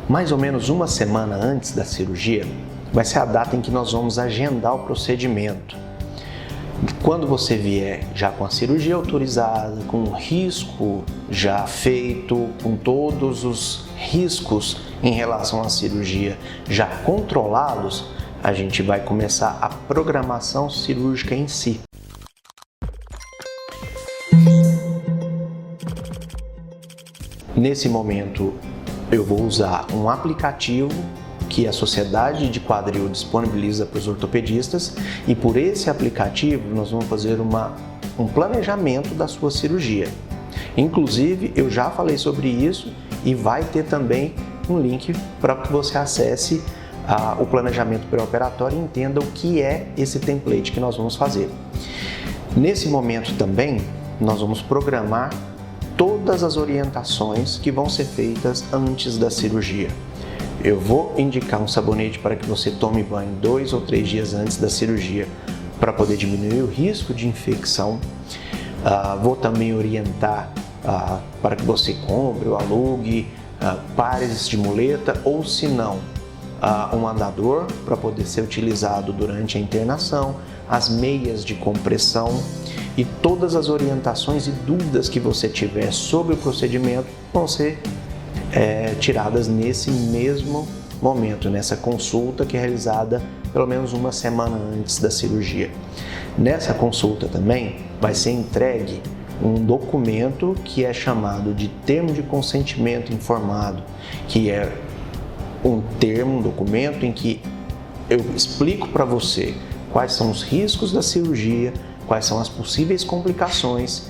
Mais ou menos uma semana antes da cirurgia vai ser a data em que nós vamos agendar o procedimento. Quando você vier já com a cirurgia autorizada, com o risco já feito, com todos os riscos em relação à cirurgia já controlados, a gente vai começar a programação cirúrgica em si. Nesse momento, eu vou usar um aplicativo que a Sociedade de Quadril disponibiliza para os ortopedistas, e por esse aplicativo nós vamos fazer um planejamento da sua cirurgia. Inclusive, eu já falei sobre isso e vai ter também um link para que você acesse o planejamento pré-operatório e entenda o que é esse template que nós vamos fazer. Nesse momento também, nós vamos programar todas as orientações que vão ser feitas antes da cirurgia. Eu vou indicar um sabonete para que você tome banho 2 ou 3 dias antes da cirurgia para poder diminuir o risco de infecção. Vou também orientar para que você compre ou alugue pares de muleta ou, se não, um andador para poder ser utilizado durante a internação, as meias de compressão, e todas as orientações e dúvidas que você tiver sobre o procedimento vão ser tiradas nesse mesmo momento, nessa consulta que é realizada pelo menos uma semana antes da cirurgia. Nessa consulta também vai ser entregue um documento que é chamado de termo de consentimento informado, que é um documento em que eu explico para você quais são os riscos da cirurgia, quais são as possíveis complicações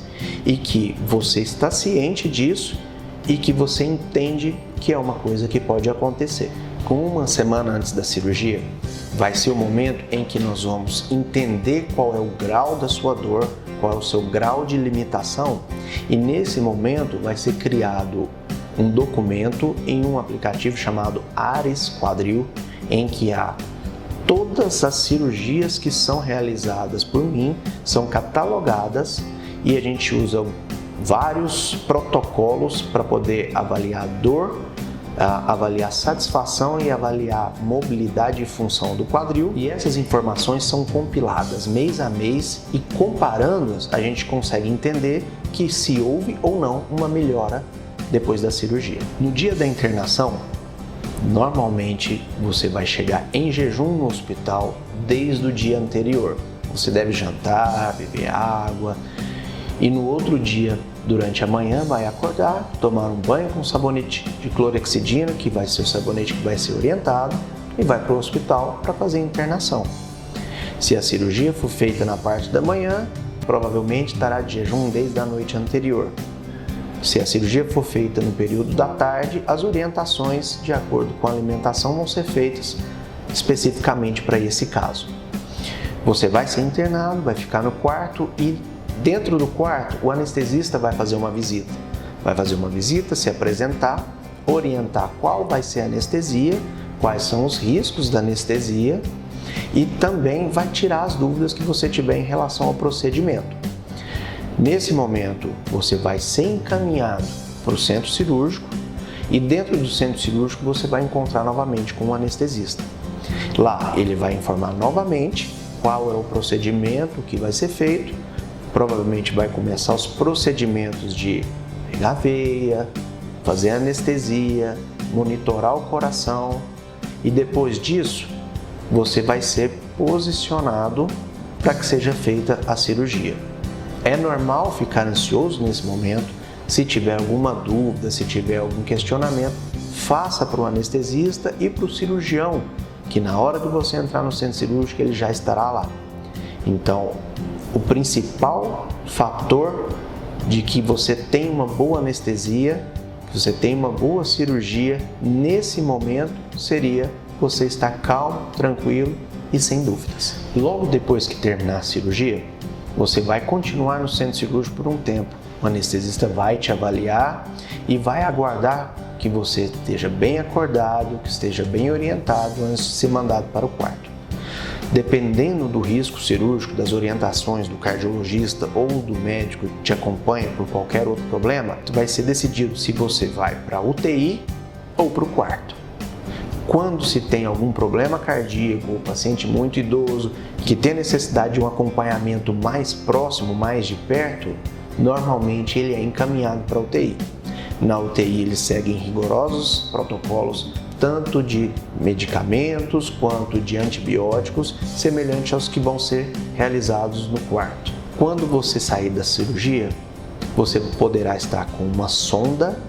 e que você está ciente disso e que você entende que é uma coisa que pode acontecer. Com uma semana antes da cirurgia, vai ser o momento em que nós vamos entender qual é o grau da sua dor, qual é o seu grau de limitação, e nesse momento vai ser criado um documento em um aplicativo chamado Ares Quadril, em que há todas as cirurgias que são realizadas por mim, são catalogadas, e a gente usa vários protocolos para poder avaliar dor, avaliar satisfação e avaliar mobilidade e função do quadril. E essas informações são compiladas mês a mês, e comparando-as a gente consegue entender que se houve ou não uma melhora depois da cirurgia. No dia da internação, normalmente você vai chegar em jejum no hospital desde o dia anterior. Você deve jantar, beber água, e no outro dia, durante a manhã, vai acordar, tomar um banho com sabonete de clorexidina, que vai ser o sabonete que vai ser orientado, e vai para o hospital para fazer a internação. Se a cirurgia for feita na parte da manhã, provavelmente estará de jejum desde a noite anterior. Se a cirurgia for feita no período da tarde, as orientações de acordo com a alimentação vão ser feitas especificamente para esse caso. Você vai ser internado, vai ficar no quarto, e dentro do quarto o anestesista vai fazer uma visita. Vai fazer uma visita, se apresentar, orientar qual vai ser a anestesia, quais são os riscos da anestesia, e também vai tirar as dúvidas que você tiver em relação ao procedimento. Nesse momento, você vai ser encaminhado para o centro cirúrgico, e dentro do centro cirúrgico você vai encontrar novamente com o anestesista. Lá ele vai informar novamente qual é o procedimento que vai ser feito. Provavelmente vai começar os procedimentos de pegar a veia, fazer a anestesia, monitorar o coração, e depois disso você vai ser posicionado para que seja feita a cirurgia. É normal ficar ansioso nesse momento. Se tiver alguma dúvida, se tiver algum questionamento, faça para o anestesista e para o cirurgião, que na hora de você entrar no centro cirúrgico ele já estará lá. Então, o principal fator de que você tenha uma boa anestesia, que você tenha uma boa cirurgia nesse momento, seria você estar calmo, tranquilo e sem dúvidas. Logo depois que terminar a cirurgia, você vai continuar no centro cirúrgico por um tempo. O anestesista vai te avaliar e vai aguardar que você esteja bem acordado, que esteja bem orientado antes de ser mandado para o quarto. Dependendo do risco cirúrgico, das orientações do cardiologista ou do médico que te acompanha por qualquer outro problema, vai ser decidido se você vai para a UTI ou para o quarto. Quando se tem algum problema cardíaco, o paciente muito idoso, que tem necessidade de um acompanhamento mais próximo, mais de perto, normalmente ele é encaminhado para a UTI. Na UTI eles seguem rigorosos protocolos tanto de medicamentos quanto de antibióticos, semelhantes aos que vão ser realizados no quarto. Quando você sair da cirurgia, você poderá estar com uma sonda,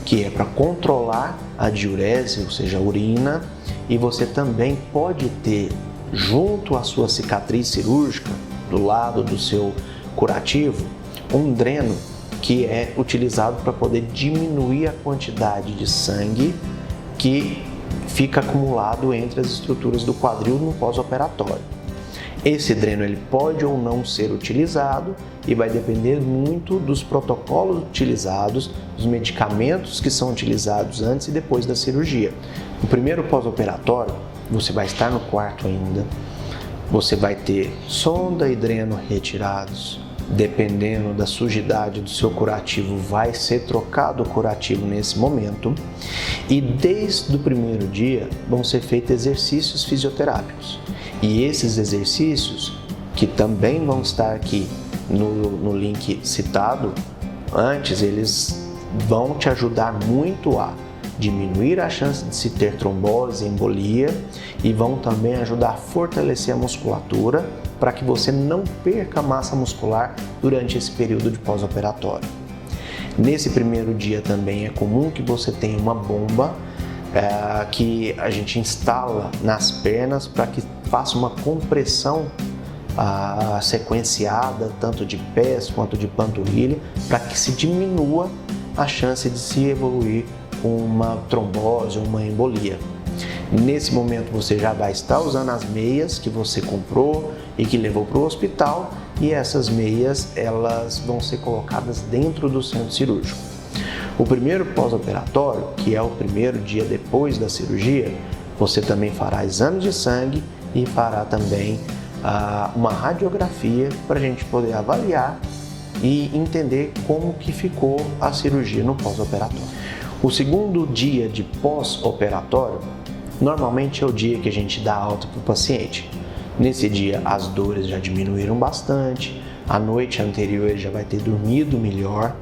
que é para controlar a diurese, ou seja, a urina, e você também pode ter, junto à sua cicatriz cirúrgica, do lado do seu curativo, um dreno que é utilizado para poder diminuir a quantidade de sangue que fica acumulado entre as estruturas do quadril no pós-operatório. Esse dreno ele pode ou não ser utilizado e vai depender muito dos protocolos utilizados, dos medicamentos que são utilizados antes e depois da cirurgia. No primeiro pós-operatório, você vai estar no quarto ainda, você vai ter sonda e dreno retirados. Dependendo da sujidade do seu curativo, vai ser trocado o curativo nesse momento. E desde o primeiro dia vão ser feitos exercícios fisioterápicos. E esses exercícios, que também vão estar aqui no link citado antes, eles vão te ajudar muito a diminuir a chance de se ter trombose, embolia, e vão também ajudar a fortalecer a musculatura para que você não perca massa muscular durante esse período de pós-operatório. Nesse primeiro dia também é comum que você tenha uma bomba que a gente instala nas pernas para que faça uma compressão sequenciada, tanto de pés quanto de panturrilha, para que se diminua a chance de se evoluir com uma trombose ou uma embolia. Nesse momento você já vai estar usando as meias que você comprou e que levou para o hospital, e essas meias elas vão ser colocadas dentro do centro cirúrgico. O primeiro pós-operatório, que é o primeiro dia depois da cirurgia, você também fará exame de sangue e fará também uma radiografia para a gente poder avaliar e entender como que ficou a cirurgia no pós-operatório. O segundo dia de pós-operatório normalmente é o dia que a gente dá alta para o paciente. Nesse dia as dores já diminuíram bastante, a noite anterior ele já vai ter dormido melhor.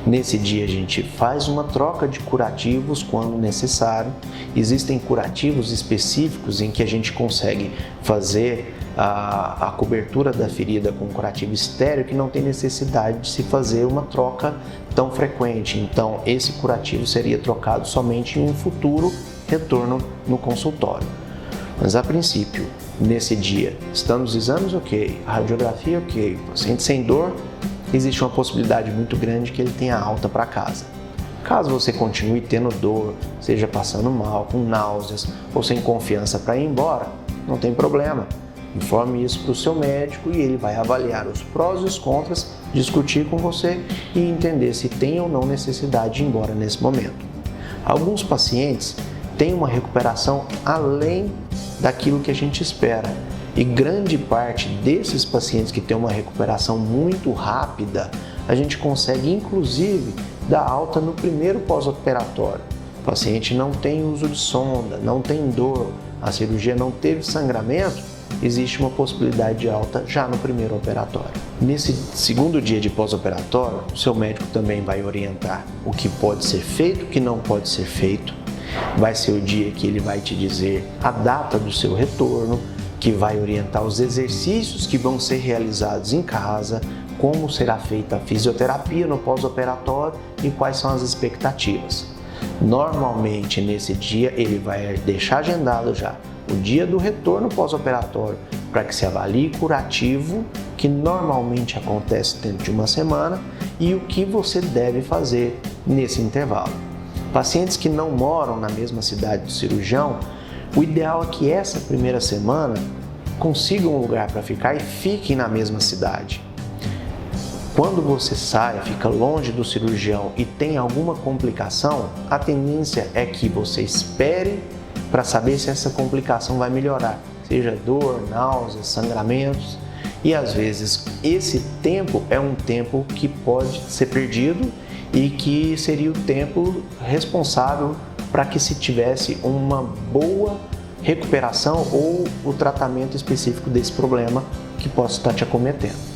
Nesse dia a gente faz uma troca de curativos quando necessário. Existem curativos específicos em que a gente consegue fazer a cobertura da ferida com curativo estéreo, que não tem necessidade de se fazer uma troca tão frequente. Então esse curativo seria trocado somente em um futuro retorno no consultório. Mas a princípio, nesse dia, estando os exames ok, a radiografia ok, paciente sem dor, existe uma possibilidade muito grande que ele tenha alta para casa. Caso você continue tendo dor, seja passando mal, com náuseas ou sem confiança para ir embora, não tem problema. Informe isso para o seu médico e ele vai avaliar os prós e os contras, discutir com você e entender se tem ou não necessidade de ir embora nesse momento. Alguns pacientes têm uma recuperação além daquilo que a gente espera. E grande parte desses pacientes que têm uma recuperação muito rápida, a gente consegue inclusive dar alta no primeiro pós-operatório. O paciente não tem uso de sonda, não tem dor, a cirurgia não teve sangramento, existe uma possibilidade de alta já no primeiro operatório. Nesse segundo dia de pós-operatório, o seu médico também vai orientar o que pode ser feito, o que não pode ser feito. Vai ser o dia que ele vai te dizer a data do seu retorno, que vai orientar os exercícios que vão ser realizados em casa, como será feita a fisioterapia no pós-operatório e quais são as expectativas. Normalmente nesse dia ele vai deixar agendado já o dia do retorno pós-operatório para que se avalie curativo, que normalmente acontece dentro de uma semana, e o que você deve fazer nesse intervalo. Pacientes que não moram na mesma cidade do cirurgião, o ideal é que essa primeira semana consigam um lugar para ficar e fiquem na mesma cidade. Quando você sai, fica longe do cirurgião e tem alguma complicação, a tendência é que você espere para saber se essa complicação vai melhorar, seja dor, náuseas, sangramentos, e às vezes esse tempo é um tempo que pode ser perdido e que seria o tempo responsável para que se tivesse uma boa recuperação ou o tratamento específico desse problema que possa estar te acometendo.